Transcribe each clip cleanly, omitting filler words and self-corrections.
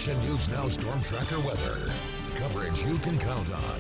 Nation News Now Storm Tracker weather. Coverage you can count on.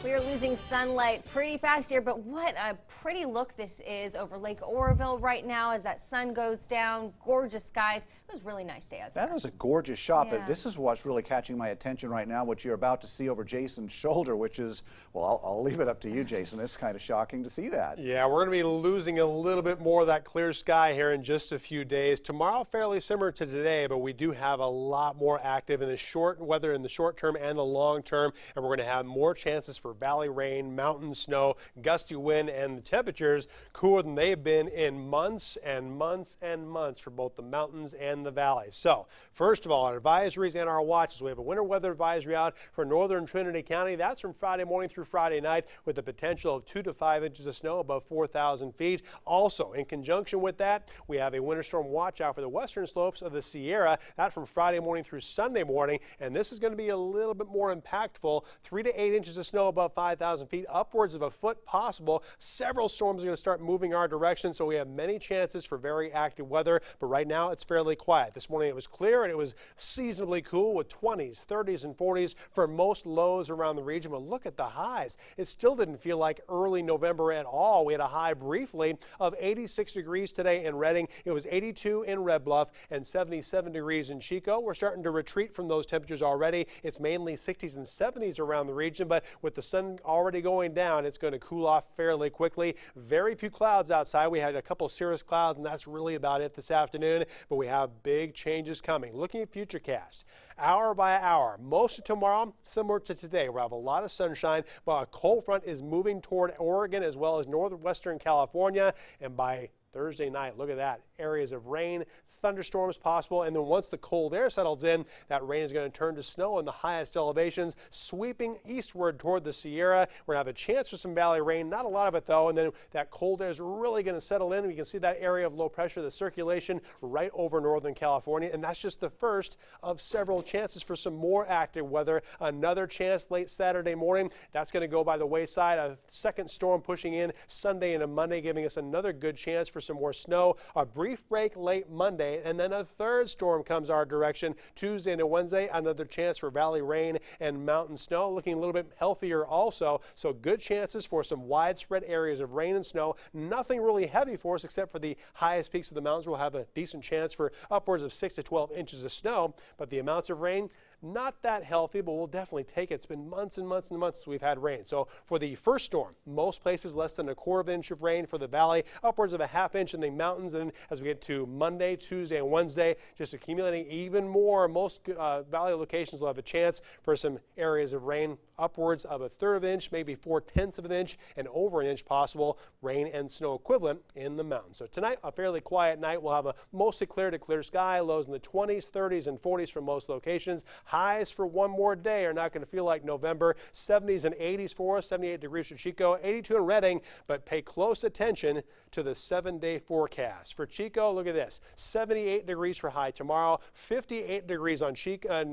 We are losing sunlight pretty fast here, but what a pretty look this is over Lake Oroville right now as that sun goes down. Gorgeous skies. It was a really nice day out there. That was a gorgeous shot, Yeah. but this is what's really catching my attention right now, what you're about to see over Jason's shoulder, which is, well, I'll leave it up to you, Jason. It's kind of shocking to see that. Yeah, we're going to be losing a little bit more of that clear sky here in just a few days. Tomorrow, fairly similar to today, but we do have a lot more active in the short weather in the short term and the long term, and we're going to have more chances for valley rain, mountain snow, gusty wind, and the temperatures cooler than they've been in months and months and months for both the mountains and the valleys. So, first of all, our advisories and our watches. We have a winter weather advisory out for northern Trinity County. That's from Friday morning through Friday night with the potential of 2 to 5 inches of snow above 4,000 feet. Also, in conjunction with that, we have a winter storm watch out for the western slopes of the Sierra. That from Friday morning through Sunday morning, and this is going to be a little bit more impactful. 3 to 8 inches of snow above 5,000 feet, upwards of a foot possible. Several storms are going to start moving our direction, so we have many chances for very active weather, but right now it's fairly quiet. This morning it was clear and it was seasonably cool with 20s, 30s, and 40s for most lows around the region, but look at the highs. It still didn't feel like early November at all. We had a high briefly of 86 degrees today in Redding. It was 82 in Red Bluff and 77 degrees in Chico. We're starting to retreat from those temperatures already. It's mainly 60s and 70s around the region, but with the sun already going down, it's going to cool off fairly quickly. Very few clouds outside. We had a couple cirrus clouds, and that's really about it this afternoon, but we have big changes coming. Looking at FUTURECAST, hour by hour, most of tomorrow similar to today. We'll have a lot of sunshine, but a cold front is moving toward Oregon as well as northwestern California, and by Thursday night, look at that, areas of rain, thunderstorms possible, and then once the cold air settles in, that rain is going to turn to snow in the highest elevations, sweeping eastward toward the Sierra. We're going to have a chance for some valley rain, not a lot of it though, and then that cold air is really going to settle in. We can see that area of low pressure, the circulation right over northern California, and that's just the first of several chances for some more active weather. Another chance late Saturday morning, that's going to go by the wayside. A second storm pushing in Sunday into Monday, giving us another good chance for some more snow. A brief break late Monday, and then a third storm comes our direction Tuesday into Wednesday. Another chance for valley rain and mountain snow, looking a little bit healthier also, so good chances for some widespread areas of rain and snow. Nothing really heavy for us except for the highest peaks of the mountains. We'll have a decent chance for upwards of 6 to 12 inches of snow, but the amounts of rain, not that healthy, but we'll definitely take it. It's been months and months and months since we've had rain. So for the first storm, most places less than a quarter inch of rain for the valley, upwards of a half inch in the mountains, and as we get to Monday, Tuesday, and Wednesday, just accumulating even more. Most valley locations will have a chance for some areas of rain, upwards of a third of an inch, maybe 4/10 of an inch, and over an inch possible rain and snow equivalent in the mountains. So tonight, a fairly quiet night. We'll have a mostly clear to clear sky, lows in the 20s, 30s, and 40s for most locations. Highs for one more day are not going to feel like November. 70s and 80s for us, 78 degrees for Chico, 82 in Redding, but pay close attention to the 7-day forecast. For Chico, look at this, 78 degrees for high tomorrow, 58 degrees on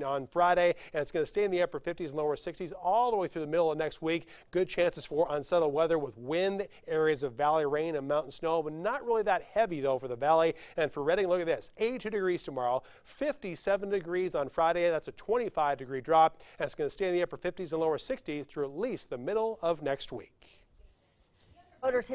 on Friday, and it's going to stay in the upper 50s and lower 60s all the way through the middle of next week. Good chances for unsettled weather with wind, areas of valley rain and mountain snow, but not really that heavy though for the valley. And for Redding, look at this, 82 degrees tomorrow, 57 degrees on Friday. That's a 25-degree drop, and it's going to stay in the upper 50s and lower 60s through at least the middle of next week. Voters